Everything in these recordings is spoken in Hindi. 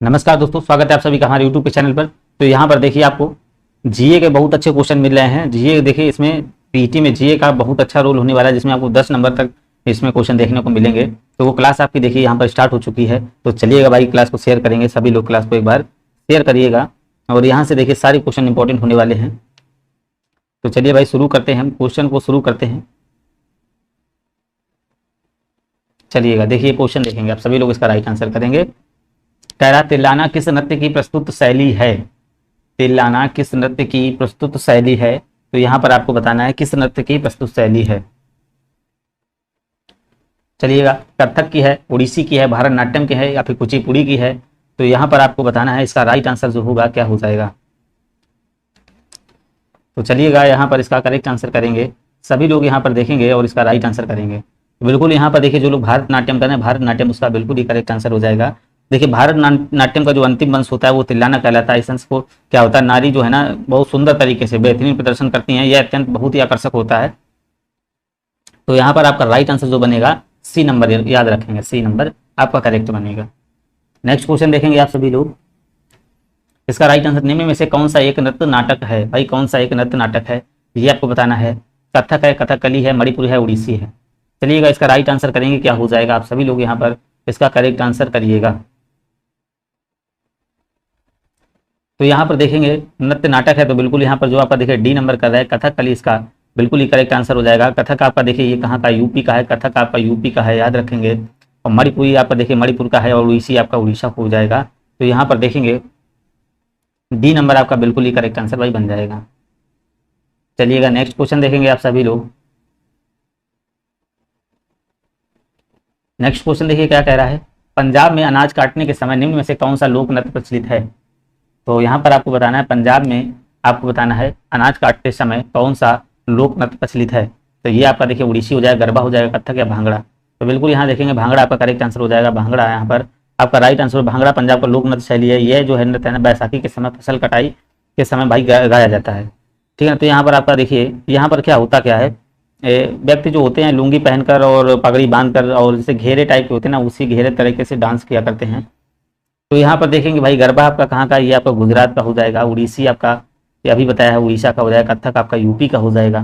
नमस्कार दोस्तों, स्वागत है आप सभी का हमारे यूट्यूब के चैनल पर। तो यहाँ पर देखिए आपको जीए के बहुत अच्छे क्वेश्चन मिल रहे हैं। जीए देखिए, इसमें पीटी में जीए का बहुत अच्छा रोल होने वाला है, जिसमें आपको 10 नंबर तक इसमें क्वेश्चन देखने को मिलेंगे। तो वो क्लास आपकी देखिए यहाँ पर स्टार्ट हो चुकी है। तो चलिएगा भाई, क्लास को शेयर करेंगे, सभी लोग क्लास को एक बार शेयर करिएगा। और यहाँ से देखिए सारे क्वेश्चन इंपॉर्टेंट होने वाले हैं। तो चलिए भाई शुरू करते हैं, हम क्वेश्चन को शुरू करते हैं। चलिएगा देखिए क्वेश्चन देखेंगे, आप सभी लोग इसका राइट आंसर करेंगे। कह रहा तिल्लाना किस नृत्य की प्रस्तुत शैली है? तिल्लाना किस नृत्य की प्रस्तुत शैली है? तो यहां पर आपको बताना है किस नृत्य की प्रस्तुत शैली है। चलिएगा, कथक की है, ओडिसी की है, भारतनाट्यम की है या फिर कुचिपुड़ी की है? तो यहां पर आपको बताना है इसका राइट आंसर जो होगा क्या हो जाएगा। तो चलिएगा यहाँ पर इसका करेक्ट आंसर करेंगे, सभी लोग यहाँ पर देखेंगे और इसका राइट आंसर करेंगे। तो बिल्कुल यहाँ पर देखिए, जो लोग भारतनाट्यम कर रहे हैं, भारतनाट्यम उसका बिल्कुल ही करेक्ट आंसर हो जाएगा। देखिए भारतनाट्यम का जो अंतिम वंश होता है वो तिल्लाना कहलाता है। इस वंश को क्या होता है, नारी जो है ना बहुत सुंदर तरीके से बेहतरीन प्रदर्शन करती हैं, यह अत्यंत बहुत ही आकर्षक होता है। तो यहाँ पर आपका राइट आंसर जो बनेगा सी नंबर, याद रखेंगे सी नंबर आपका करेक्ट बनेगा। नेक्स्ट क्वेश्चन देखेंगे आप सभी लोग, इसका राइट आंसर निम्न में से कौन सा एक नृत्य नाटक है? भाई कौन सा एक नृत्य नाटक है ये आपको बताना है। कथक है, कथकली है, मणिपुरी है, उड़ीसी है? चलिएगा इसका राइट आंसर करेंगे, क्या हो जाएगा। आप सभी लोग यहाँ पर इसका करेक्ट आंसर करिएगा। तो यहाँ पर देखेंगे नृत्य नाटक है, तो बिल्कुल यहाँ पर जो आपका देखिए डी नंबर कर रहा है कथकली, इसका बिल्कुल ही करेक्ट आंसर हो जाएगा। कथक आपका देखिए ये कहाँ का, यूपी का है, कथक आपका यूपी का है, याद रखेंगे। और मणिपुरी आपका देखिए मणिपुर का है, और उड़ीसी आपका उड़ीसा हो जाएगा। तो यहाँ पर देखेंगे डी नंबर आपका बिल्कुल ही करेक्ट आंसर भाई बन जाएगा। चलिएगा नेक्स्ट क्वेश्चन देखेंगे आप सभी लोग। नेक्स्ट क्वेश्चन देखिए क्या कह रहा है, पंजाब में अनाज काटने के समय निम्न में से कौन सा लोक नृत्य प्रचलित है? तो यहाँ पर आपको बताना है पंजाब में आपको बताना है अनाज काटते समय कौन सा लोक नृत्य प्रचलित है। तो ये आपका देखिए उड़ीसी हो जाएगा, गरबा हो जाएगा, कथक या भांगड़ा? तो बिल्कुल यहाँ देखेंगे भांगड़ा आपका करेक्ट आंसर हो जाएगा। भांगड़ा यहाँ पर आपका राइट आंसर। भांगड़ा पंजाब का लोक नृत्य शैली है। यह जो है नृत्य है ना बैसाखी के समय फसल कटाई के समय भाई गाया जाता है, ठीक है। तो यहाँ पर आपका देखिए यहाँ पर क्या होता क्या है, व्यक्ति जो होते हैं लुंगी पहनकर और पगड़ी बांधकर और जैसे घेरे टाइप के होते हैं ना, उसी घेरे तरीके से डांस किया करते हैं। तो यहाँ पर देखेंगे भाई गरबा आपका कहाँ का, ये आपका गुजरात का हो जाएगा। उड़ीसी आपका ये अभी बताया है उड़ीसा का हो जाएगा। कथक आपका यूपी का हो जाएगा।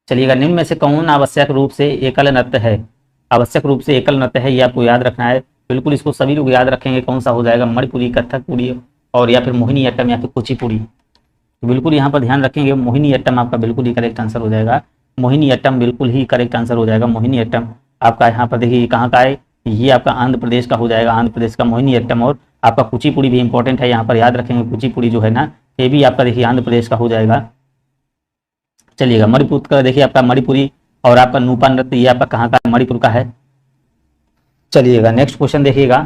चलिएगा निम्न में से कौन आवश्यक रूप से एकल नृत्य है? आवश्यक रूप से एकल नृत्य है, ये आपको याद रखना है। बिल्कुल इसको सभी लोग याद रखेंगे, कौन सा हो जाएगा, मणिपुरी, कथकपुरी और या फिर मोहिनीअट्टम या फिर कुचिपुड़ी? तो बिल्कुल यहाँ पर ध्यान रखेंगे मोहिनीअट्टम आपका बिल्कुल ही करेक्ट आंसर हो जाएगा। मोहिनीअट्टम बिल्कुल ही करेक्ट आंसर हो जाएगा। मोहिनीअट्टम आपका यहाँ पर देखिए कहाँ का है, ये आपका आंध्र प्रदेश का हो जाएगा। आंध्र प्रदेश का मोहिनीअट्टम। और आपका कुचिपुड़ी भी इंपॉर्टेंट है, यहाँ पर याद रखेंगे कुचिपुड़ी जो है ना, ये भी आपका देखिए आंध्र प्रदेश का हो जाएगा। चलिएगा मणिपुर का देखिए आपका मणिपुरी और आपका नूपा नृत्य ये आपका कहाँ का, मणिपुर का है। चलिएगा नेक्स्ट क्वेश्चन देखिएगा,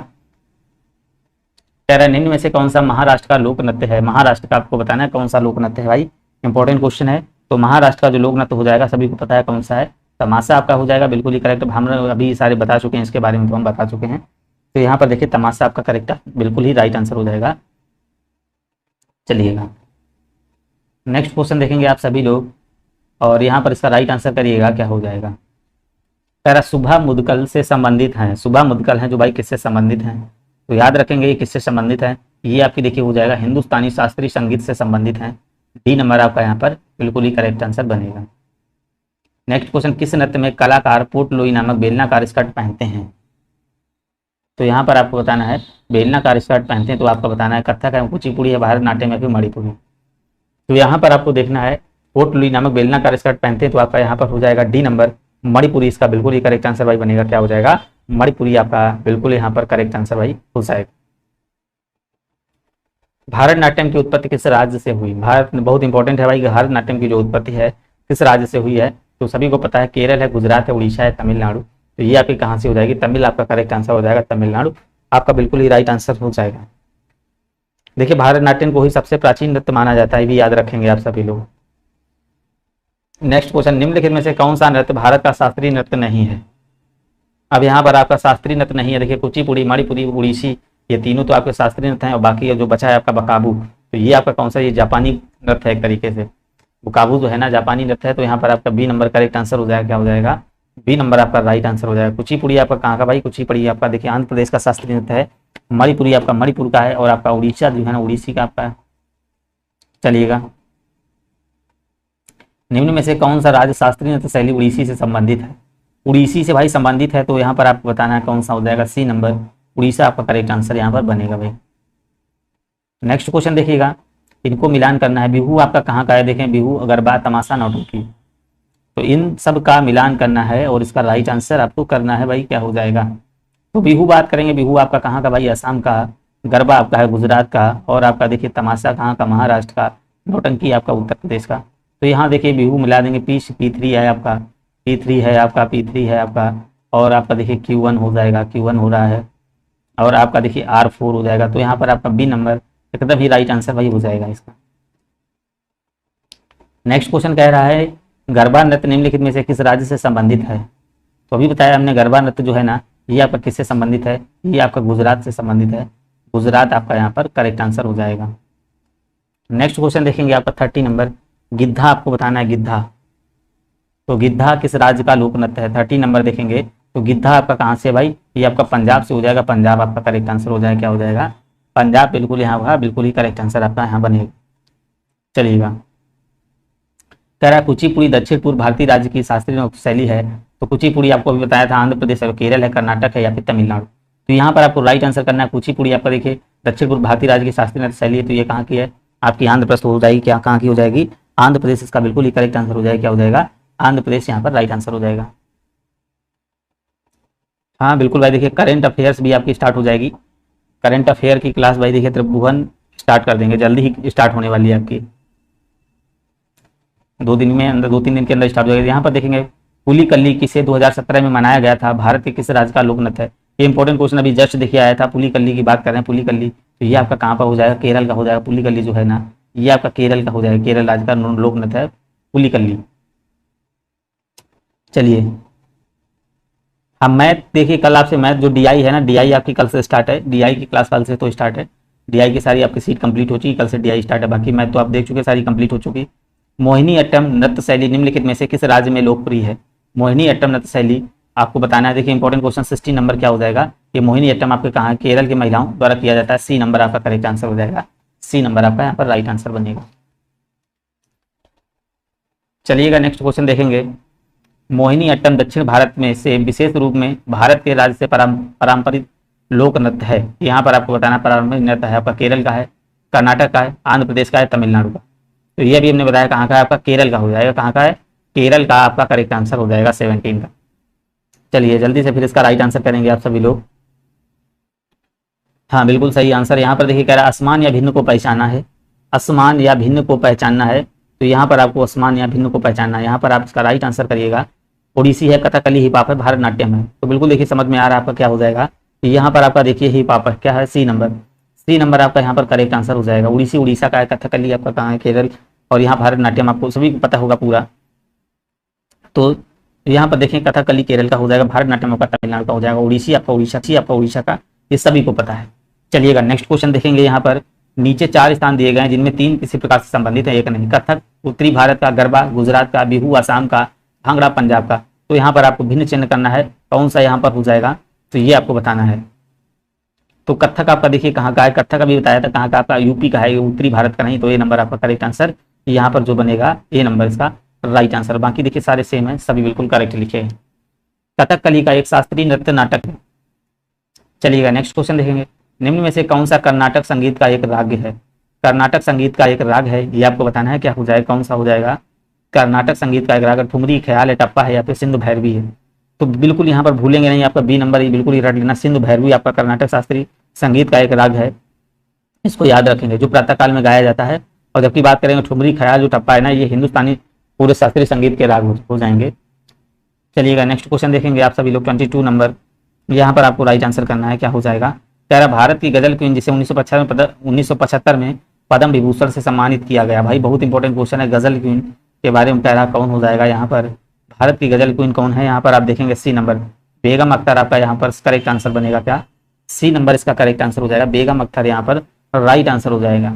कह रहा है निम्न में से कौन सा महाराष्ट्र का लोक नृत्य है? महाराष्ट्र का आपको बताना है कौन सा लोक नृत्य है भाई, इंपॉर्टेंट क्वेश्चन है। तो महाराष्ट्र का जो लोक नृत्य हो जाएगा सभी को पता है कौन सा है, तमाशा आपका हो जाएगा, बिल्कुल ही करेक्ट। हम अभी सारे बता चुके हैं, इसके बारे में तो हम बता चुके हैं। तो यहाँ पर देखिए तमाशा आपका करेक्ट बिल्कुल ही राइट आंसर हो जाएगा। चलिएगा नेक्स्ट क्वेश्चन देखेंगे आप सभी लोग, और यहाँ पर इसका राइट आंसर करिएगा क्या हो जाएगा। कह रहा सुबह मुदगल से संबंधित हैं। सुबह मुदगल हैं जो भाई किससे संबंधित हैं? तो याद रखेंगे ये किससे संबंधित है, ये आपकी देखिए हो जाएगा हिंदुस्तानी शास्त्रीय संगीत से संबंधित हैं। डी नंबर आपका यहाँ पर बिल्कुल ही करेक्ट आंसर बनेगा। नेक्स्ट क्वेश्चन, किस नृत्य में कलाकार पोटलोई नामक बेलनाकार स्कर्ट पहनते हैं? तो यहाँ पर आपको बताना है बेलनाकार स्कर्ट पहनते हैं, तो आपका बताना है कथक है, कुचिपुड़ी है, भारतनाट्यम या फिर मणिपुरी? तो यहाँ पर आपको देखना है पोटलोई नामक बेलनाकार स्कर्ट पहनते हैं, तो आपका यहाँ पर हो जाएगा डी नंबर मणिपुरी। इसका बिल्कुल ही करेक्ट आंसर भाई बनेगा, क्या हो जाएगा, मणिपुरी आपका बिल्कुल यहाँ पर करेक्ट आंसर भाई हो जाएगा। भारतनाट्यम की उत्पत्ति किस राज्य से हुई? भारत में बहुत इंपॉर्टेंट है भाई, भारतनाट्यम की जो उत्पत्ति है किस राज्य से हुई है? तो सभी को पता है केरल है, गुजरात है, उड़ीसा है, तमिलनाडु। तो ये आपकी कहाँ से हो जाएगी, तमिल आपका करेक्ट आंसर हो जाएगा। तमिलनाडु आपका बिल्कुल ही राइट आंसर हो जाएगा। देखिए भारतनाट्यम को ही सबसे प्राचीन नृत्य माना जाता है, भी याद रखेंगे आप सभी लोग। नेक्स्ट क्वेश्चन, निम्नलिखित में से कौन सा नृत्य भारत का शास्त्रीय नृत्य नहीं है? अब यहाँ पर आपका शास्त्रीय नृत्य नहीं है। देखिए कुचिपुड़ी, मणिपुरी, उड़ीसी ये तीनों तो आपके शास्त्रीय नृत्य हैं, और बाकी जो बचा है आपका बकाबू, तो ये आपका कौन सा, ये जापानी नृत्य है एक तरीके से। बुकाबू जो है ना जापानी नृत्य है। तो यहाँ पर आपका बी नंबर करेक्ट आंसर हो जाएगा, क्या हो जाएगा, बी नंबर आपका राइट आंसर हो जाएगा। कुचिपुड़ी आपका कहाँ का भाई, कुचिपुड़ी आपका देखिए आंध्र प्रदेश का शास्त्रीय नृत्य है। मणिपुरी आपका मणिपुर का है, और आपका उड़ीसा जो है ना उड़ीसी का आपका है। चलिएगा, निम्न में से कौन सा राज्य शास्त्रीय नृत्य शैली उड़ीसी से संबंधित है? उड़ीसी से भाई संबंधित है, तो यहाँ पर आपको बताना है कौन सा हो जाएगा, सी नंबर, उड़ीसा आपका करेक्ट आंसर यहाँ पर बनेगा भाई। नेक्स्ट क्वेश्चन देखिएगा, इनको मिलान करना है। बिहू आपका कहाँ का है? देखें, बिहू, गरबा, तमाशा, नौटंकी, तो इन सब का मिलान करना है और इसका राइट आंसर आपको करना है भाई, क्या हो जाएगा? तो बिहू बात करेंगे, बिहू आपका कहाँ का भाई? असम का। गरबा आपका है गुजरात का, और आपका देखिए तमाशा कहाँ का? महाराष्ट्र का। नौटंकी आपका उत्तर प्रदेश का। तो यहाँ देखिए बिहू मिला देंगे, P3 है आपका, P3 है आपका, P3 है आपका, और आपका देखिए Q1 हो जाएगा, Q1 हो रहा है, और आपका देखिए R4 हो जाएगा। तो यहाँ पर आपका बी नंबर एकदम ही राइट आंसर वही हो जाएगा इसका। नेक्स्ट क्वेश्चन कह रहा है, गरबा नृत्य निम्नलिखित में से किस राज्य से संबंधित है? तो अभी बताया हमने गरबा नृत्य जो है ना, ये आपका किससे संबंधित है? ये आपका गुजरात से संबंधित है। गुजरात आपका यहाँ पर करेक्ट आंसर हो जाएगा। नेक्स्ट क्वेश्चन देखेंगे आपका 30 नंबर, गिद्धा आपको बताना है, गिद्धा। तो गिद्धा किस राज्य का लोक नृत्य है? 30 नंबर देखेंगे, तो गिद्धा आपका कहाँ से भाई? ये आपका पंजाब से हो जाएगा। पंजाब आपका करेक्ट आंसर हो जाएगा, क्या हो जाएगा? पंजाब बिल्कुल यहाँ होगा, बिल्कुल ही करेक्ट आंसर आपका यहाँ बनेगा। चलिएगा, कह रहा है कुचिपुड़ी दक्षिण पूर्व भारतीय राज्य की शास्त्रीय नृत्य शैली है। तो कुचिपुड़ी आपको अभी बताया था आंध्र प्रदेश है, केरल है, कर्नाटक है, या फिर तमिलनाडु। तो यहाँ पर आपको राइट आंसर करना है कुचिपुड़ी आपका देखिए दक्षिण पूर्व भारतीय राज्य की शास्त्रीय नृत्य शैली है। तो ये कहाँ की है? आपकी आंध्र प्रदेश हो जाएगी, क्या कहाँ की हो जाएगी? आंध्र प्रदेश इसका बिल्कुल ही करेक्ट आंसर हो जाएगा, क्या हो जाएगा? आंध्र प्रदेश यहाँ पर राइट आंसर हो जाएगा। हाँ बिल्कुल भाई, देखिए करंट अफेयर्स भी आपकी स्टार्ट हो जाएगी। करंट अफेयर की क्लास भाई देखिए त्रिभुवन स्टार्ट कर देंगे, जल्दी ही स्टार्ट होने वाली है आपकी, 2 दिन में अंदर, 2-3 दिन के अंदर स्टार्ट हो जाएगी। यहाँ पर देखेंगे पुलिकल्ली किसे 2017 में मनाया गया था? भारत के किस राज्य का लोक नृत्य है? ये इंपॉर्टेंट क्वेश्चन अभी जस्ट देखिए आया था, पुलिकल्ली की बात कर रहे हैं। पुलिकल्ली तो ये आपका कहाँ पर हो जाएगा? केरल का हो जाएगा। पुलिकल्ली जो है ना, ये आपका केरल का हो जाएगा, केरल राज्य का लोक नृत्य है पुलिकल्ली। चलिए, हम मैथ देखिए, कल आपसे मैथ जो DI है ना, DI आपकी कल से स्टार्ट है, DI की क्लास कल से तो स्टार्ट है। DI की सारी आपकी सीट कंप्लीट हो चुकी, कल से DI स्टार्ट है। बाकी मैथ तो आप देख चुके, सारी कंप्लीट हो चुकी। मोहिनी अट्टम नृत्य शैली निम्नलिखित में से किस राज्य में लोकप्रिय है? मोहिनी अट्टम नृत्य शैली आपको बताना है। देखिए इंपॉर्टेंट क्वेश्चन 60 नंबर क्या हो जाएगा? ये मोहिनी अट्टम आपके कहाँ? केरल की महिलाओं द्वारा किया जाता है। सी नंबर आपका करेक्ट आंसर हो जाएगा, सी नंबर आपका यहाँ पर राइट आंसर बनेगा। चलिएगा, नेक्स्ट क्वेश्चन देखेंगे, मोहिनी अट्टम दक्षिण भारत में से विशेष रूप में भारत के राज्य से पारंपरिक लोक नृत्य है। यहाँ पर आपको बताना पारंपरिक नृत्य है आपका केरल का है, कर्नाटक का है, आंध्र प्रदेश का है, तमिलनाडु का। तो ये भी हमने बताया कहाँ का है आपका? केरल का हो जाएगा। कहाँ का है? केरल का आपका करेक्ट आंसर हो जाएगा 17 का। चलिए जल्दी से फिर इसका राइट आंसर करेंगे आप सभी लोग। हाँ बिल्कुल सही आंसर। यहाँ पर देखिए कह रहा है असमान या भिन्न को पहचानना है, असमान या भिन्न को पहचानना है। तो यहाँ पर आपको असमान या भिन्न को पहचानना है, यहाँ पर आप इसका राइट आंसर करिएगा। ओडिसी है, कथकली, हिप हॉप है, भारतनाट्यम है। तो बिल्कुल देखिए समझ में आ रहा है आपका क्या हो जाएगा। यहाँ पर आपका देखिए हिप हॉप है, क्या है? सी नंबर, सी नंबर आपका यहाँ पर करेक्ट आंसर हो जाएगा। उड़ीसी उड़ीसा का है, कथकली आपका कहाँ है? केरल, और यहाँ भारतनाट्यम आपको सभी को पता होगा पूरा। तो यहाँ पर देखें कथकली केरल का हो जाएगा, भारतनाट्यम आपका तमिलनाडु का हो जाएगा, उड़ीसी आपका उड़ीसा का, ये सभी को पता है। चलिएगा नेक्स्ट क्वेश्चन देखेंगे। यहाँ पर नीचे 4 स्थान दिए गए हैं जिनमें 3 किसी प्रकार से संबंधित है, एक नहीं। कथक उत्तरी भारत का, गरबा गुजरात का, बिहू असम का, भांगड़ा पंजाब का। तो यहाँ पर आपको भिन्न चिन्ह करना है, कौन सा यहाँ पर हो जाएगा? तो ये आपको बताना है। तो कथक आपका देखिए कहाँ का है? कथक अभी बताया था कहाँ का आपका? यूपी का है, उत्तरी भारत का नहीं। तो ये नंबर आपका करेक्ट आंसर यहाँ पर जो बनेगा, ये नंबर इसका राइट आंसर। बाकी देखिए सारे सेम है, सभी बिल्कुल करेक्ट लिखे हैं। कथकली का एक शास्त्रीय नृत्य नाटक है। चलिएगा नेक्स्ट क्वेश्चन देखेंगे, निम्न में से कौन सा कर्नाटक संगीत का एक राग है? कर्नाटक संगीत का एक राग है, ये आपको बताना है, क्या हो जाएगा, कौन सा हो जाएगा? कर्नाटक संगीत का एक राग, ठुमरी, ख्याल है, टप्पा है, या फिर सिंधु भैरवी है। तो बिल्कुल यहाँ पर भूलेंगे नहीं, आपका बी नंबर ये बिल्कुल ही रट लेना। सिंधु भैरवी आपका कर्नाटक शास्त्रीय संगीत का एक राग है, इसको याद रखेंगे, जो प्रातःकाल में गाया जाता है। और जबकि बात करेंगे ठुमरी, ख्याल, जो टप्पा है ना, ये हिंदुस्तानी पूरे शास्त्रीय संगीत के राग हो जाएंगे। चलिएगा नेक्स्ट क्वेश्चन देखेंगे आप सभी लोग, 22 नंबर। यहाँ पर आपको राइट आंसर करना है, क्या हो जाएगा? कह रहा भारत की गजल क्वीन जिसे 1975 में पद्म विभूषण से सम्मानित किया गया। भाई बहुत इंपॉर्टेंट क्वेश्चन है, गजल क्वीन के बारे में कह रहा, कौन हो जाएगा यहाँ पर? भारत की गजल क्वीन कौन है? यहाँ पर आप देखेंगे सी नंबर, बेगम अख्तर आपका यहाँ पर करेक्ट आंसर बनेगा। क्या? सी नंबर इसका करेक्ट आंसर हो जाएगा, बेगम अख्तर यहाँ पर राइट आंसर हो जाएगा।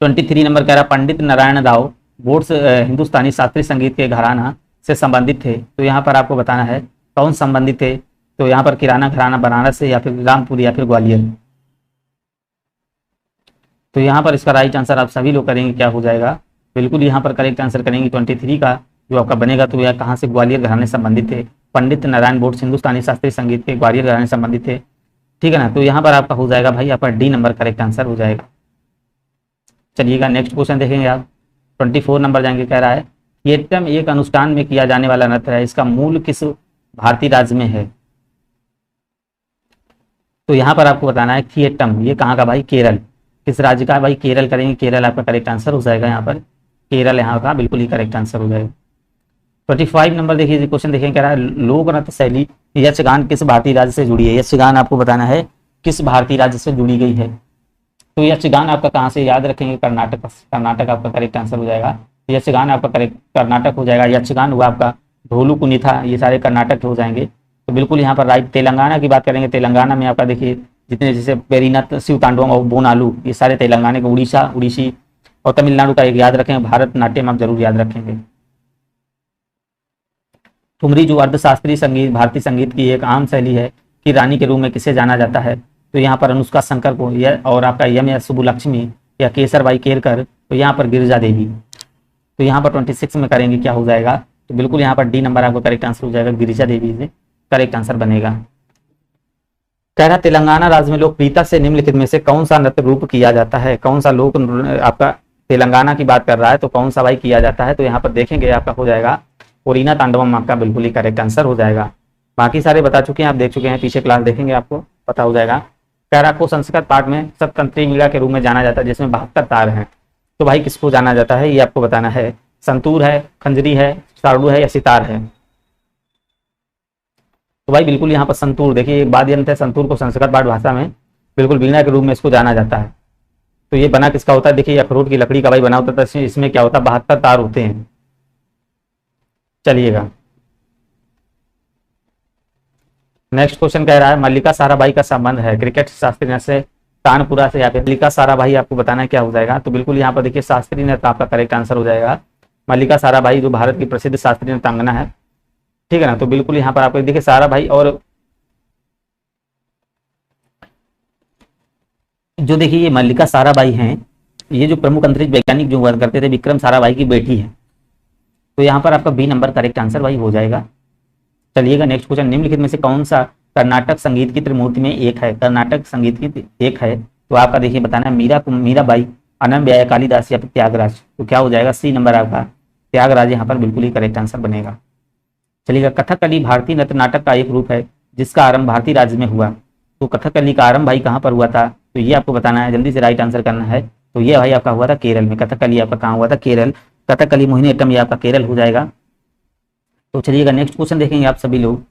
23 नंबर कह रहा पंडित नारायण राव बोर्ड्स हिंदुस्तानी शास्त्रीय संगीत के घराना से संबंधित थे। तो यहाँ पर आपको बताना है कौन संबंधित थे। तो यहाँ पर किराना घराना बनारस है या फिर रामपुर या फिर ग्वालियर। तो यहाँ पर इसका राइट आंसर आप सभी लोग करेंगे क्या हो जाएगा, बिल्कुल यहाँ पर करेक्ट आंसर करेंगे 23 का जो आपका बनेगा। तो यह कहाँ से, ग्वालियर घराने से संबंधित है। पंडित नारायण बोस हिंदुस्तानी शास्त्रीय संगीत के ग्वालियर घराने से संबंधित है, ठीक है ना। तो यहाँ पर आपका हो जाएगा भाई आपका डी नंबर करेक्ट आंसर हो जाएगा। चलिएगा नेक्स्ट क्वेश्चन देखेंगे आप, 24 नंबर जाएंगे। कह रहा है थिएटम एक अनुष्ठान में किया जाने वाला नृत्य है, इसका मूल किस भारतीय राज्य में है। तो यहाँ पर आपको बताना है थिएटम ये कहाँ का भाई, केरल। किस राज्य का भाई, केरल करेंगे, केरल आपका करेक्ट आंसर हो जाएगा। यहाँ पर केरल यहाँ का बिल्कुल ही करेक्ट आंसर हो जाएगा। 25 नंबर देखिए क्वेश्चन देखिए, कह रहा है लोक नृत्य शैली यक्षगान किस भारतीय राज्य से जुड़ी है। यक्षगान आपको बताना है किस भारतीय राज्य से जुड़ी गई है। तो यक्षगान आपका कहाँ से, याद रखेंगे कर्नाटक, कर्नाटक आपका करेक्ट आंसर हो जाएगा। यक्षगान आपका करेक्ट कर्नाटक हो जाएगा। यक्षगान हुआ आपका ढोलू कुनिथा, ये सारे कर्नाटक हो जाएंगे। तो बिल्कुल यहाँ पर राइट। तेलंगाना की बात करेंगे, तेलंगाना में आपका देखिए जितने जैसे पेरीनाथ, शिव तांडवम और बोनालू, ये सारे तेलंगाना के। उड़ीसा, उड़ीसी और तमिलनाडु का एक याद रखेंगे, भारत नाट्यम आप जरूर याद रखेंगे। ठुमरी जो अर्धशास्त्रीय संगीत भारतीय संगीत की एक आम शैली है कि रानी के रूप में किसे जाना जाता है। तो यहाँ पर अनुष्का शंकर को और आपका यम या सुब्बुलक्ष्मी या केसरबाई केरकर, तो यहाँ पर गिरिजा देवी। तो यहाँ पर 26 में करेंगे क्या हो जाएगा, तो बिल्कुल यहाँ पर डी नंबर आपको करेक्ट आंसर हो जाएगा, गिरिजा देवी से करेक्ट आंसर बनेगा। कह रहा तेलंगाना राज्य में लोकप्रियता से निम्नलिखित में से कौन सा नृत्य रूप किया जाता है। कौन सा लोक आपका तेलंगाना की बात कर रहा है, तो कौन सा भाई किया जाता है। तो यहाँ पर देखेंगे आपका हो जाएगा ओरिना तांडवम, आपका बिल्कुल ही करेक्ट आंसर हो जाएगा। बाकी सारे बता चुके हैं, आप देख चुके हैं, पीछे क्लास देखेंगे आपको पता हो जाएगा। कह को संस्कृत पाठ में सप्ततंत्री मीरा के रूप में जाना जाता है जिसमें 72 तार हैं। तो भाई किसको जाना जाता है ये आपको बताना है। संतूर है, खंजरी है, साड़ू है या सितार है। तो भाई बिल्कुल यहाँ पर संतूर, देखिए एक बात यंत्र है, संतूर को संस्कृत पाठ भाषा में बिल्कुल वीणा के रूप में इसको जाना जाता है। तो ये बना किसका होता है, देखिए अखरोट की लकड़ी का भाई बना होता है। इसमें क्या होता है, 72 तार होते हैं। चलिएगा नेक्स्ट क्वेश्चन कह रहा है मल्लिका साराभाई का संबंध है क्रिकेट शास्त्रीय नृत्य से तानपुरा से या फिर मल्लिका साराभाई, आपको बताना क्या हो जाएगा। तो बिल्कुल यहाँ पर देखिए शास्त्रीय नृत्य आपका करेक्ट आंसर हो जाएगा। मल्लिका साराभाई जो भारत की प्रसिद्ध शास्त्रीय नृत्यांगना है, ठीक है ना। तो बिल्कुल यहाँ पर आपको देखिए साराभाई और जो देखिए ये मल्लिका साराभाई हैं, ये जो प्रमुख अंतरिक्ष वैज्ञानिक जो हुआ करते थे विक्रम साराभाई की बेटी है। तो यहाँ पर आपका बी नंबर करेक्ट आंसर भाई हो जाएगा। चलिएगा नेक्स्ट क्वेश्चन, निम्नलिखित में से कौन सा कर्नाटक संगीत की त्रिमूर्ति में एक है। कर्नाटक संगीत की एक है, तो आपका देखिए बताना है मीराबाई, अनंत कालिदास या फिर त्यागराज। तो क्या हो जाएगा, सी नंबर आपका त्यागराज यहाँ पर बिल्कुल ही करेक्ट आंसर बनेगा। चलिएगा कथकली भारतीय नृत्य नाटक का एक रूप है जिसका आरंभ भारतीय राज्य में हुआ। तो कथकली का आरंभ भाई कहाँ पर हुआ था, तो ये आपको बताना है, जल्दी से राइट आंसर करना है। तो ये भाई आपका हुआ था केरल में। कथकली आपका कहाँ हुआ था, केरल। कथकली मोहिनीअट्टम ये आपका केरल हो जाएगा। तो चलिएगा नेक्स्ट क्वेश्चन देखेंगे आप सभी लोग।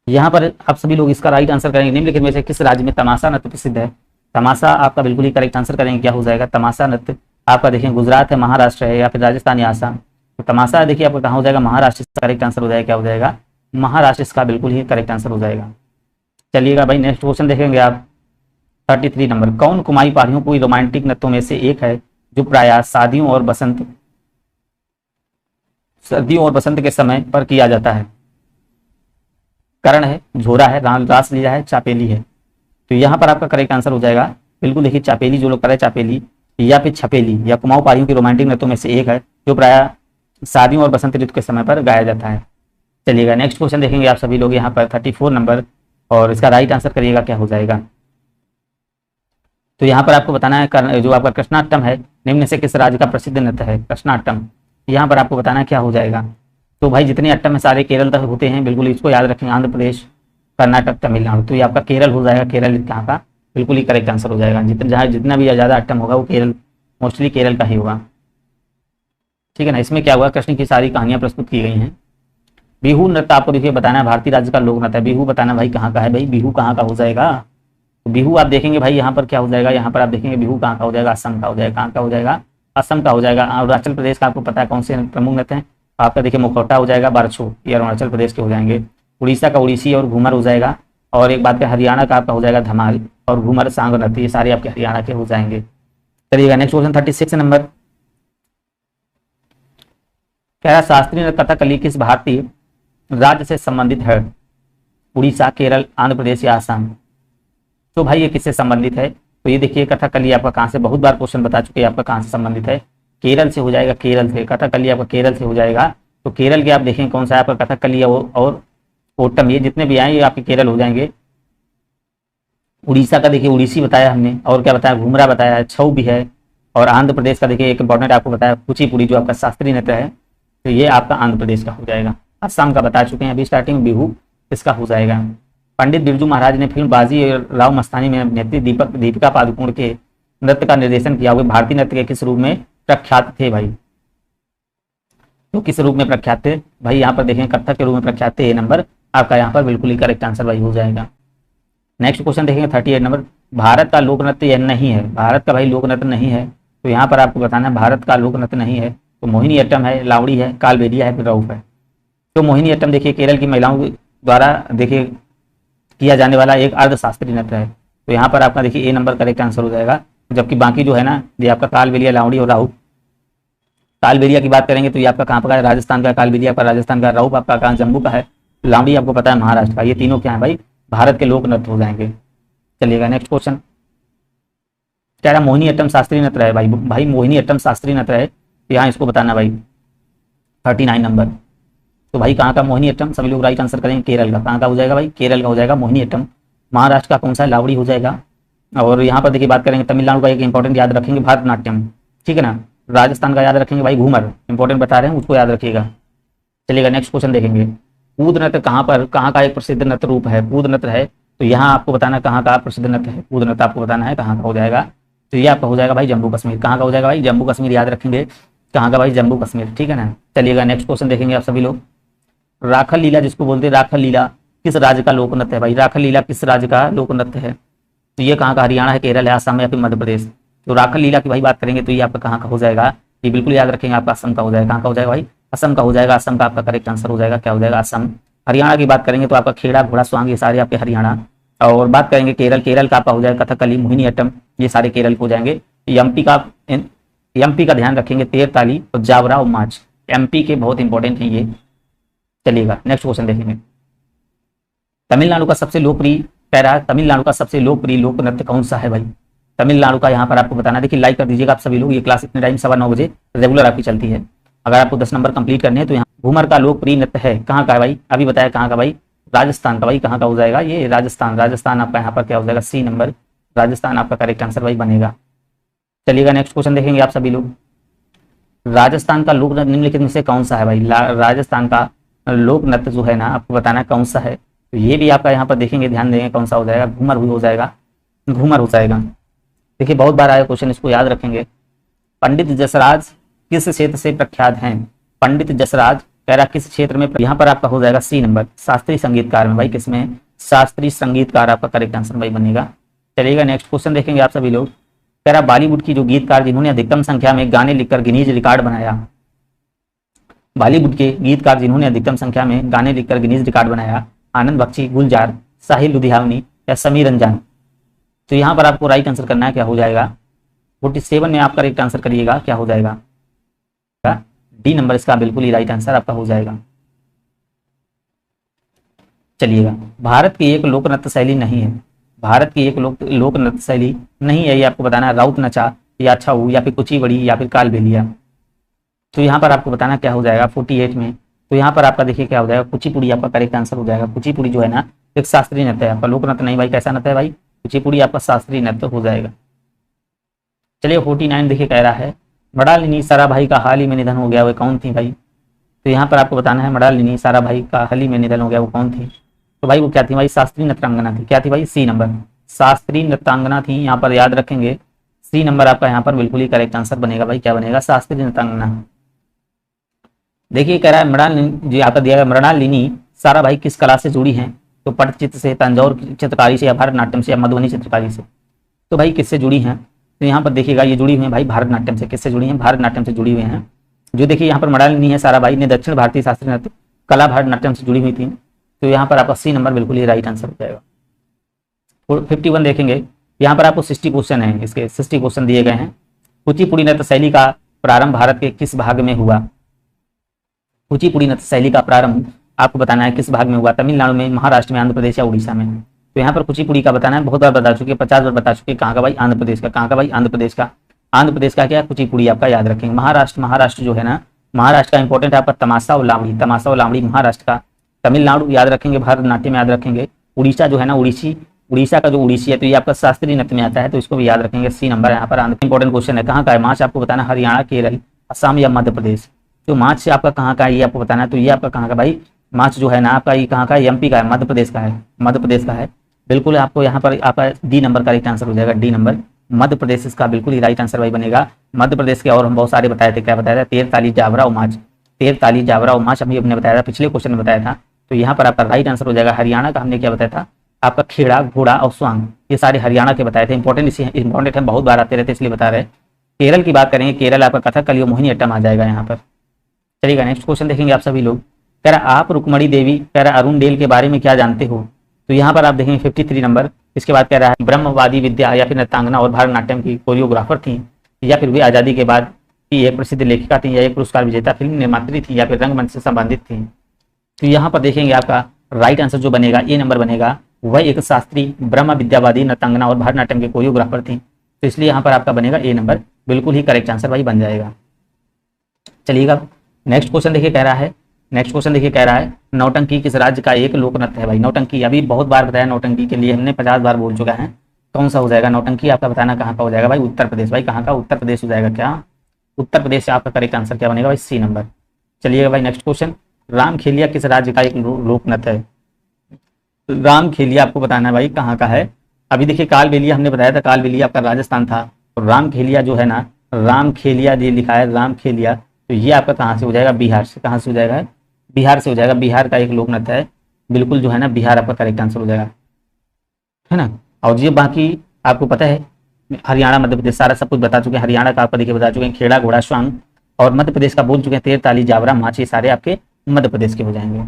यहाँ पर आप सभी लोग इसका राइट आंसर करेंगे, निम्नलिखित में से किस राज्य में तमाशा नृत्य प्रसिद्ध है। तमाशा आपका बिल्कुल ही करेक्ट आंसर करेंगे, क्या हो जाएगा, तमाशा नृत्य आपका देखिए गुजरात है, महाराष्ट्र है या फिर राजस्थान या आसाम। तो तमाशा देखिए आपका कहाँ हो जाएगा, महाराष्ट्र का करेक्ट आंसर हो जाएगा, क्या हो जाएगा, महाराष्ट्र इसका बिल्कुल ही करेक्ट आंसर हो जाएगा। चलिएगा भाई नेक्स्ट क्वेश्चन देखेंगे आप 33 नंबर, कौन कुमाई पहाड़ियों को रोमांटिक नृत्यों में से एक है जो प्रायः सर्दियों और बसंत के समय पर किया जाता है। करण है, झोरा है, रासलीला है, चापेली है। तो यहाँ पर आपका करेक्ट आंसर हो जाएगा बिल्कुल देखिए चापेली, जो लोग करे चापेली या फिर छपेली या कुमाऊं पहाड़ियों की रोमांटिक नृत्यों में से एक है जो प्रायः शादियों और बसंत ऋतु के समय पर गाया जाता है। चलिएगा नेक्स्ट क्वेश्चन देखेंगे आप सभी लोग यहाँ पर 34 नंबर, और इसका राइट आंसर करिएगा क्या हो जाएगा। तो यहाँ पर आपको बताना है जो आपका कृष्णाटम है निम्न से किस राज्य का प्रसिद्ध नृत्य है। कृष्णाटम यहाँ पर आपको बताना क्या हो जाएगा। तो भाई जितने अट्टम है सारे केरल तक होते हैं, बिल्कुल इसको याद रखेंगे, आंध्र प्रदेश, कर्नाटक, तमिलनाडु। तो ये आपका केरल हो जाएगा, केरल यहाँ का बिल्कुल ही करेक्ट आंसर हो जाएगा। जितना भी ज़्यादा अट्टम होगा वो केरल, मोस्टली केरल का ही होगा, ठीक है ना। इसमें क्या हुआ, कृष्ण की सारी कहानियां प्रस्तुत की गई हैं। बिहू नृत्य आपको देखिए बताना है भारतीय राज्य का लोक नृत्य है। बिहू बताना भाई कहाँ का है, भाई बिहू कहाँ का हो जाएगा। तो बिहू आप देखेंगे भाई यहाँ पर क्या हो जाएगा, यहाँ पर आप देखेंगे बिहू कहाँ का हो जाएगा, असम का हो जाएगा। कहाँ का हो जाएगा, असम का हो जाएगा। अरुणाचल प्रदेश का आपको पता है कौन से प्रमुख नृत्य हैं, आपका देखिए मुखौटा हो जाएगा, बारछो ये अरुणाचल प्रदेश के हो जाएंगे। उड़ीसा का उड़ीसी और घूमर हो जाएगा। और एक बात का हरियाणा का आपका हो जाएगा धमाल और घूमर सांग नृत्य, ये सारे आपके हरियाणा के हो जाएंगे। चलिएगा नेक्स्ट क्वेश्चन 36 नंबर, कह रहा शास्त्रीय नृत्य कथकली किस भारतीय राज्य से संबंधित है। उड़ीसा, केरल, आंध्र प्रदेश या आसाम। तो भाई ये किससे संबंधित है? तो ये देखिए कथकली आपका कहाँ से, बहुत बार क्वेश्चन बता चुके हैं आपका कहाँ से संबंधित है, केरल से हो जाएगा, केरल से। कथकली आपका केरल से हो जाएगा। तो केरल के आप देखें कौन सा है आपका, कथकली और ओटम, ये जितने भी आए ये आपके केरल हो जाएंगे। उड़ीसा का देखिए उड़ीसी बताया हमने, और क्या बताया, घुमरा बताया है, छऊ भी है। और आंध्र प्रदेश का देखिए एक इंपॉर्टेंट आपको बताया कुचिपुड़ी, जो आपका शास्त्रीय नृत्य है, तो ये आपका आंध्र प्रदेश का हो जाएगा। असम का बता चुके हैं अभी स्टार्टिंग में, बिहू इसका हो जाएगा। पंडित बिरजू महाराज ने फिल्म बाजी राव मस्तानी में अभिनेत्री दीपिका पादुकोण के नृत्य का निर्देशन किया हुए भारतीय नृत्य के किस रूप में प्रख्यात थे भाई? तो किस रूप में प्रख्यात थे भाई? यहाँ पर देखें कथक के रूप में प्रख्यात थे, ये नंबर आपका यहाँ पर बिल्कुल ही करेक्ट आंसर भाई हो जाएगा। नेक्स्ट क्वेश्चन देखेंगे 38 नंबर, भारत का लोक नृत्य यह नहीं है, भारत का भाई लोक नृत्य नहीं है, तो यहाँ पर आपको बताना है भारत का लोक नृत्य नहीं है। तो मोहिनी अट्टम है, लावड़ी है, कालबेलिया है, फिर रऊफ है। तो मोहिनी अट्टम देखिए केरल की महिलाओं द्वारा देखिए किया जाने वाला एक अर्धशास्त्रीय नृत्य है, तो यहाँ पर आपका देखिए ए नंबर करेक्ट आंसर हो जाएगा। जबकि बाकी जो है ना ये आपका कालबेलिया, लावड़ी और राउफ। कालबेलिया की बात करेंगे तो ये आपका कहाँ का है, राजस्थान का, कालबेलिया आपका राजस्थान का, राउफ आपका कहाँ जम्मू का है, लावड़ी आपको पता है महाराष्ट्र का। ये तीनों क्या है भाई, भारत के लोक नृत्य हो जाएंगे। चलिएगा नेक्स्ट क्वेश्चन, कह रहा मोहिनी अट्टम शास्त्रीय नृत्य है भाई मोहिनी अट्टम शास्त्रीय नृत्य है, तो यहाँ इसको बताना भाई 39 नंबर। तो भाई कहाँ का मोहिनी अट्टम, सभी लोग राइट आंसर करेंगे, केरल का। कहाँ का हो जाएगा भाई, केरल का हो जाएगा मोहिनी अट्टम। महाराष्ट्र का कौन सा है, लावड़ी हो जाएगा। और यहाँ पर देखिए बात करेंगे तमिलनाडु का, एक इंपॉर्टेंट याद रखेंगे भरतनाट्यम, ठीक है ना। राजस्थान का याद रखेंगे भाई घूमर, इंपॉर्टेंट बता रहे हैं उसको याद रखिएगा। चलिएगा नेक्स्ट क्वेश्चन देखेंगे, पूद नृत्य कहाँ का एक प्रसिद्ध नृत्य रूप है, पूद नृत्य है, तो यहाँ आपको बताना कहाँ का प्रसिद्ध नृत्य है, पूद नृत्य आपको बताना है कहाँ का हो जाएगा। तो ये आपका हो जाएगा भाई जम्मू कश्मीर। कहाँ का हो जाएगा भाई, जम्मू कश्मीर, याद रखेंगे कहाँ का भाई, जम्मू कश्मीर, ठीक है ना। चलिएगा नेक्स्ट क्वेश्चन देखेंगे आप सभी लोग, राखल लीला जिसको बोलते हैं, राखल लीला किस राज्य का लोक नृत्य है भाई, राखल लीला किस राज्य का लोक नृत्य है? तो ये कहाँ का, हरियाणा है, केरल है, असम है या फिर मध्य प्रदेश। तो राखल लीला की भाई बात करेंगे तो ये आपका कहाँ का हो जाएगा, ये बिल्कुल याद रखेंगे आपका असम का हो जाएगा। कहाँ का हो जाएगा भाई, असम का हो जाएगा। असम का आपका करेक्ट आंसर हो जाएगा, क्या हो जाएगा, असम। हरियाणा की बात करेंगे तो आपका खेड़ा, घोड़ा, स्वांग, ये सारे आपके हरियाणा। और बात करेंगे केरल, केरल का आपका हो जाएगा कथकली, मोहिनी अट्टम, ये सारे केरल को हो जाएंगे। एमपी का ध्यान रखेंगे तेर ताली और जावरा और माच, एमपी के बहुत इंपॉर्टेंट हैं ये। चलिएगा नेक्स्ट क्वेश्चन देखेंगे, तमिलनाडु का सबसे लोकप्रिय, कह रहा है तमिलनाडु का सबसे लोकप्रिय लोक नृत्य कौन सा है भाई? तमिलनाडु का यहाँ पर आपको बताना, देखिए लाइक कर दीजिएगा आप सभी लोग, ये क्लास इतने टाइम 9:15 बजे रेगुलर आपकी चलती है। अगर आपको 10 नंबर कंप्लीट करने हैं तो यहाँ घूमर का लोकप्रिय नृत्य है, कहाँ का है भाई, अभी बताया कहाँ का भाई, राजस्थान का भाई। कहाँ का हो जाएगा ये, राजस्थान। राजस्थान आपका यहाँ पर क्या हो जाएगा, सी नंबर, राजस्थान आपका करेक्ट आंसर भाई बनेगा। चलिएगा नेक्स्ट क्वेश्चन देखेंगे आप सभी लोग, राजस्थान का लोक नृत्य निम्नलिखित में से कौन सा है भाई? राजस्थान का लोक नृत्य जो है ना आपको बताना कौन सा है, तो ये भी आपका यहाँ पर देखेंगे, ध्यान देंगे कौन सा हो जाएगा, घूमर हो जाएगा, घूमर हो जाएगा। देखिए बहुत बार आया क्वेश्चन, इसको याद रखेंगे। पंडित जसराज किस क्षेत्र से प्रख्यात हैं? पंडित जसराज कह रहा किस क्षेत्र में, यहाँ पर आपका हो जाएगा सी नंबर, शास्त्रीय संगीतकार में भाई, किसमें, शास्त्रीय संगीतकार आपका करेक्ट आंसर भाई बनेगा। चलिएगा नेक्स्ट क्वेश्चन देखेंगे आप सभी लोग, कह रहा बॉलीवुड की जो गीतकार जिन्होंने अधिकतम संख्या में गाने लिखकर गिनीज रिकॉर्ड बनाया, बॉलीवुड के गीतकार जिन्होंने अधिकतम संख्या में गाने लिखकर गिनीज रिकॉर्ड बनाया, आनंद बख्शी, गुलजार, साहिल लुधियानवी या समीर रंजान। तो यहाँ पर आपको राइट आंसर करना है, क्या हो जाएगा, 47 में आप करेक्ट आंसर करिएगा, क्या हो जाएगा, डी नंबर इसका बिल्कुल ही राइट आंसर आपका हो जाएगा। चलिएगा, भारत की एक लोक नृत्य शैली नहीं है, भारत की एक लोक नृत्य शैली नहीं है, ये आपको बताना है, राउत नचा या छऊ या फिर कुचिपुड़ी या फिर कालबेलिया। तो यहाँ पर आपको बताना क्या हो जाएगा 48 में, तो यहाँ पर आपका देखिए क्या हो जाएगा, कुचिपुड़ी आपका करेक्ट आंसर हो जाएगा। कुचिपुड़ी जो है ना एक शास्त्रीय नृत्य है आपका, लोक नृत्य नहीं भाई, कैसा नृत्य है भाई, कुचिपुड़ी आपका शास्त्रीय नृत्य हो जाएगा। चलिए 49 देखिए कह रहा है, मृणालिनी साराभाई का हाल ही में निधन हो गया, वो कौन थी भाई? तो यहाँ पर आपको बताना है मृणालिनी साराभाई का हाल ही में निधन हो गया, वो कौन थी? तो भाई वो क्या थी भाई, शास्त्रीय नृत्यांगना थी। क्या थी भाई, सी नंबर, शास्त्रीय नृत्यांगना थी। यहाँ पर याद रखेंगे सी नंबर आपका यहाँ पर बिल्कुल ही करेक्ट आंसर बनेगा भाई, क्या बनेगा, शास्त्रीय नृत्यांगना। देखिए कह रहा है मृणालिनी, जो आपका दिया गया मृणालिनी साराभाई किस कला से जुड़ी हैं? तो पटचित्र से, तंजौर चित्रकारी से या भरतनाट्यम से या मधुबनी चित्रकारी से। तो भाई किससे जुड़ी हैं? तो यहाँ पर देखिएगा ये जुड़ी हुई है भाई भरतनाट्यम से। किससे जुड़ी हैं? भरतनाट्यम से जुड़ी हुई हैं। जो देखिए यहाँ पर मृणालिनी है साराभाई ने दक्षिण भारतीय शास्त्रीय नृत्य कला भरतनाट्यम से जुड़ी हुई थी। तो यहाँ पर आपका सी नंबर बिल्कुल ही राइट आंसर हो जाएगा। 51 देखेंगे, यहाँ पर आपको 60 क्वेश्चन है, इसके 60 क्वेश्चन दिए गए हैं। कुचिपुड़ी नृत्य शैली का प्रारंभ भारत के किस भाग में हुआ? कुचिपुड़ी नृत्य शैली का प्रारंभ आपको बताना है किस भाग में हुआ, तमिलनाडु में, महाराष्ट्र में, आंध्र प्रदेश या उड़ीसा में। तो यहाँ पर कुचिपुड़ी का बताना है, बहुत बार बता चुके, 50 बार बता चुके, कहाँ का भाई, आंध्र प्रदेश का। कहाँ का भाई, आंध्र प्रदेश का। आंध्र प्रदेश का क्या, कुचिपुड़ी आपका याद रखेंगे। महाराष्ट्र जो है ना, महाराष्ट्र का इंपॉर्टेंट है आपका तमाशा और लावड़ी, तमाशा और लावड़ी महाराष्ट्र का। तमिलनाडु याद रखेंगे, भरतनाट्यम याद रखेंगे। उड़ीसा जो है ना, उड़ीसा का जो उड़ीसी है तो ये आपका शास्त्रीय नृत्य में आता है, तो इसको भी याद रखेंगे। सी नंबर यहाँ पर आंध्र। इंपॉर्टेंट क्वेश्चन है, कहाँ का है मार्च, आपको बताना हरियाणा, केरल, असम या मध्य प्रदेश। तो मार्च से आपका कहाँ का है ये आपको बताना है। तो ये आपका कहाँ का भाई, मार्च जो है ना आपका, ये कहाँ का है, एमपी का है, मध्य प्रदेश का है, मध्य प्रदेश का है। बिल्कुल आपको यहाँ पर आपका डी नंबर का राइट आंसर हो जाएगा, डी नंबर, मध्य प्रदेश इसका बिल्कुल ही राइट आंसर भाई बनेगा। मध्य प्रदेश के और हम बहुत सारे बताए थे, क्या बताया था, तेरताली, जावरा और मार्च, तेरताली, जावरा और मार्च हमने बताया था, पिछले क्वेश्चन में बताया था। तो यहाँ पर आपका राइट आंसर हो जाएगा। हरियाणा का हमने क्या बताया था, आपका खेड़ा, घोड़ा और स्वांग, ये सारे हरियाणा के बताए थे। इंपॉर्टेंट है, बहुत बार आते रहते इसलिए बता रहे हैं। केरल की बात करेंगे, केरल आपका कथकली और मोहिनी अट्टम आ जाएगा यहाँ पर। चलिएगा नेक्स्ट क्वेश्चन देखेंगे आप सभी लोग। कह रहा आप रुक्मणी देवी, कह रहा अरुण के बारे में क्या जानते हो। तो यहाँ पर आप देखेंगे 53 नंबर। इसके बाद कह रहा है ब्रह्मवादी विद्या या फिर नृत्यांगना और भारतनाट्यम की कोरियोग्राफर थी, या फिर वे आज़ादी के बाद की एक प्रसिद्ध लेखिका थी, या एक पुरस्कार विजेता फिल्म निर्मात्री थी, या फिर रंगमंच से संबंधित थी। तो यहाँ पर देखेंगे आपका राइट आंसर जो बनेगा, ए नंबर बनेगा। वह एक शास्त्रीय, ब्रह्म विद्यावादी, नृत्यांगना और भारतनाट्यम के कोरियोग्राफर थी, तो इसलिए यहाँ पर आपका बनेगा ए नंबर, बिल्कुल ही करेक्ट आंसर भाई बन जाएगा। चलिएगा नेक्स्ट क्वेश्चन देखिए, कह रहा है, नेक्स्ट क्वेश्चन देखिए, कह रहा है नौटंकी किस राज्य का एक लोक नृत्य है भाई। नौटंकी अभी बहुत बार बताया, नौटंकी के लिए हमने 50 बार बोल चुका है। कौन सा हो जाएगा नौटंकी, आपका बताना कहाँ का हो जाएगा भाई, उत्तर प्रदेश। भाई कहाँ का, उत्तर प्रदेश हो जाएगा। क्या, उत्तर प्रदेश से आपका करेक्ट आंसर क्या बनेगा भाई, सी नंबर। चलिएगा भाई नेक्स्ट क्वेश्चन, रामखेलिया किस राज्य का एक लोक नृत्य है। रामखेलिया आपको बताना है भाई कहाँ का है। अभी देखिए कालबेलिया हमने बताया था, कालबेलिया आपका राजस्थान था। तो रामखेलिया जो है ना, रामखेलिया जो लिखा है रामखेलिया, तो ये आपका कहाँ से हो जाएगा, बिहार से। कहाँ से हो जाएगा, बिहार से हो जाएगा। बिहार का एक लोक नृत्य है, बिल्कुल जो है ना, बिहार आपका करेक्ट आंसर हो जाएगा, है ना। और ये बाकी आपको पता है, हरियाणा, मध्य प्रदेश सारा सब कुछ बता चुके हैं। हरियाणा का आपका देखिए बता चुके हैं, खेड़ा, घोड़ा, स्वांग, और मध्य प्रदेश का बोल चुके हैं, तेरताली, जावरा, माची, सारे आपके मध्य प्रदेश के हो जाएंगे।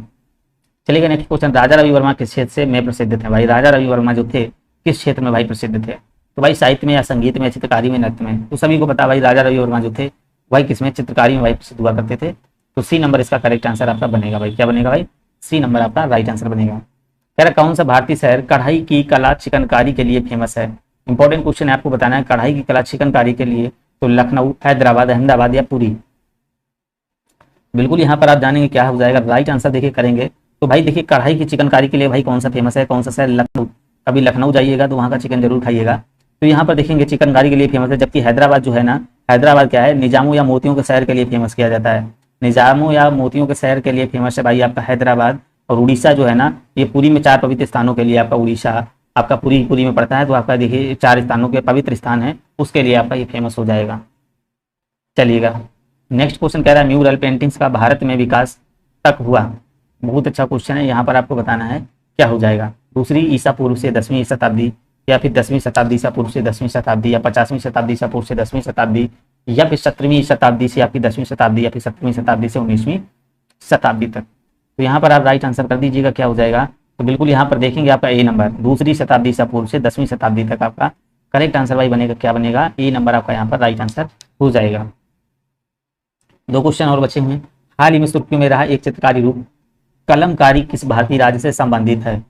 चलिएगा नेक्स्ट क्वेश्चन, राजा रवि वर्मा किस क्षेत्र से में प्रसिद्ध थे भाई। राजा रवि वर्मा जो थे किस क्षेत्र में भाई प्रसिद्ध थे। तो भाई साहित्य में या संगीत में, चित्रकारी में, नृत्य में। तो सभी को पता भाई राजा रवि वर्मा जो थे भाई किसमें, चित्रकारी में भाई प्रसिद्ध हुआ करते थे। तो सी नंबर इसका करेक्ट आंसर आपका बनेगा भाई। क्या बनेगा भाई, सी नंबर आपका राइट आंसर बनेगा। कह रहा कौन सा भारतीय शहर कढ़ाई की कला चिकनकारी के लिए फेमस है। इंपॉर्टेंट क्वेश्चन है, आपको बताना है कढ़ाई की कला चिकनकारी के लिए। तो लखनऊ, हैदराबाद, अहमदाबाद या पुरी। बिल्कुल यहाँ पर आप जानेंगे क्या हो जाएगा राइट आंसर देखिए करेंगे। तो भाई देखिए कढ़ाई की चिकनकारी के लिए भाई कौन सा फेमस है, कौन सा शहर, लखनऊ। कभी लखनऊ जाइएगा तो वहाँ का चिकन जरूर खाइएगा। तो यहाँ पर देखेंगे चिकनकारी के लिए फेमस है। जबकि हैदराबाद जो है ना, हैदराबाद क्या है, निजामों या मोतियों के शहर के लिए फेमस किया जाता है। निजामों या मोतियों के शहर के लिए फेमस है भाई आपका हैदराबाद। और उड़ीसा जो है ना, ये पुरी में 4 पवित्र स्थानों के लिए आपका उड़ीसा आपका पुरी में पड़ता है। तो आपका देखिए 4 स्थानों के पवित्र स्थान है, उसके लिए आपका ये फेमस हो जाएगा। चलिएगा नेक्स्ट क्वेश्चन कह रहा है म्यूरल पेंटिंग्स का भारत में विकास तक हुआ। बहुत अच्छा क्वेश्चन है। यहाँ पर आपको बताना है क्या हो जाएगा, दूसरी ईसा पूर्व से 10वीं शताब्दी, या फिर 10वीं शताब्दी ईसा पूर्व से 10वीं शताब्दी, या 50वीं शताब्दी ईसा पूर्व से 10वीं शताब्दी, या फिर 17वीं शताब्दी से आपकी 10वीं शताब्दी, या फिर 17वीं शताब्दी से 19वीं शताब्दी तक। तो यहाँ पर आप राइट आंसर कर दीजिएगा क्या हो जाएगा। तो बिल्कुल यहाँ पर देखेंगे आपका ए नंबर, दूसरी शताब्दी ईसा पूर्व से 10वीं शताब्दी तक आपका करेक्ट आंसर भाई बनेगा। क्या बनेगा, ए नंबर आपका यहाँ पर राइट आंसर हो जाएगा। 2 क्वेश्चन और बचे हुए हैं। हाल ही में सुर्खियों में रहा एक चित्रकारी रूप कलमकारी किस भारतीय राज्य से संबंधित है।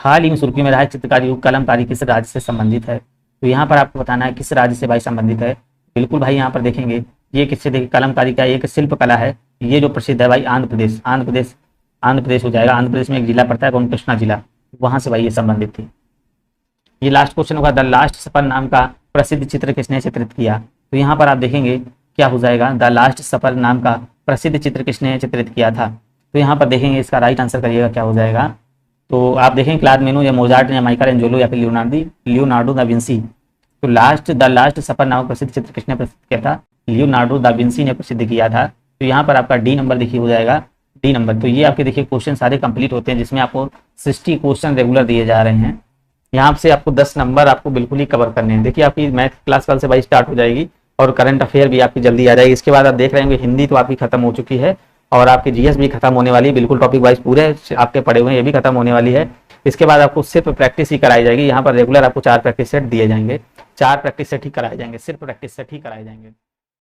हाल ही में सुर्खियों में रहा चित्रकारी रूप कलमकारी किस राज्य से संबंधित है। तो यहाँ पर आपको बताना है किस राज्य से भाई संबंधित है। बिल्कुल भाई यहाँ पर देखेंगे ये किससे, देखिए कलमकारी का एक शिल्प कला है, ये जो प्रसिद्ध है भाई आंध्र प्रदेश। आंध्र प्रदेश हो जाएगा। आंध्र प्रदेश में एक जिला पड़ता है कृष्णा जिला, वहां से भाई ये संबंधित थी। ये लास्ट क्वेश्चन होगा, द लास्ट सफर नाम का प्रसिद्ध चित्र किसने चित्रित किया। तो यहाँ पर आप देखेंगे क्या हो जाएगा, द लास्ट सफर नाम का प्रसिद्ध चित्र किसने चित्रित किया था। तो यहाँ पर देखेंगे इसका राइट आंसर करिएगा क्या हो जाएगा। तो आप देखेंगे क्लाद मेनू या मोजार्ट या माइकल एंजेलो या फिर लियोनार्डो दा विंसी। तो द लास्ट सफर नामक प्रसिद्ध चित्र किसने प्रसिद्ध किया था, लियोनार्डो दा विंसी ने प्रसिद्ध किया था। तो यहाँ पर आपका डी नंबर देखिए हो जाएगा, डी नंबर। तो ये आपके देखिए क्वेश्चन सारे कंप्लीट होते हैं, जिसमें आपको 60 क्वेश्चन रेगुलर दिए जा रहे हैं। यहाँ से आपको 10 नंबर आपको बिल्कुल ही कवर करने हैं। देखिए आपकी मैथ क्लास कल से भाई स्टार्ट हो जाएगी और करंट अफेयर भी आपकी जल्दी आ जाएगी। इसके बाद आप देख रहे होंगे हिंदी तो आपकी खत्म हो चुकी है और आपकी जीएस भी खत्म होने वाली है, बिल्कुल टॉपिक वाइज पूरे आपके पढ़े हुए हैं, ये भी खत्म होने वाली है। इसके बाद आपको सिर्फ प्रैक्टिस ही कराई जाएगी। यहाँ पर रेगुलर आपको 4 प्रैक्टिस सेट दिए जाएंगे, 4 प्रैक्टिस सेट ही कराए जाएंगे, सिर्फ प्रैक्टिस सेट ही कराए जाएंगे।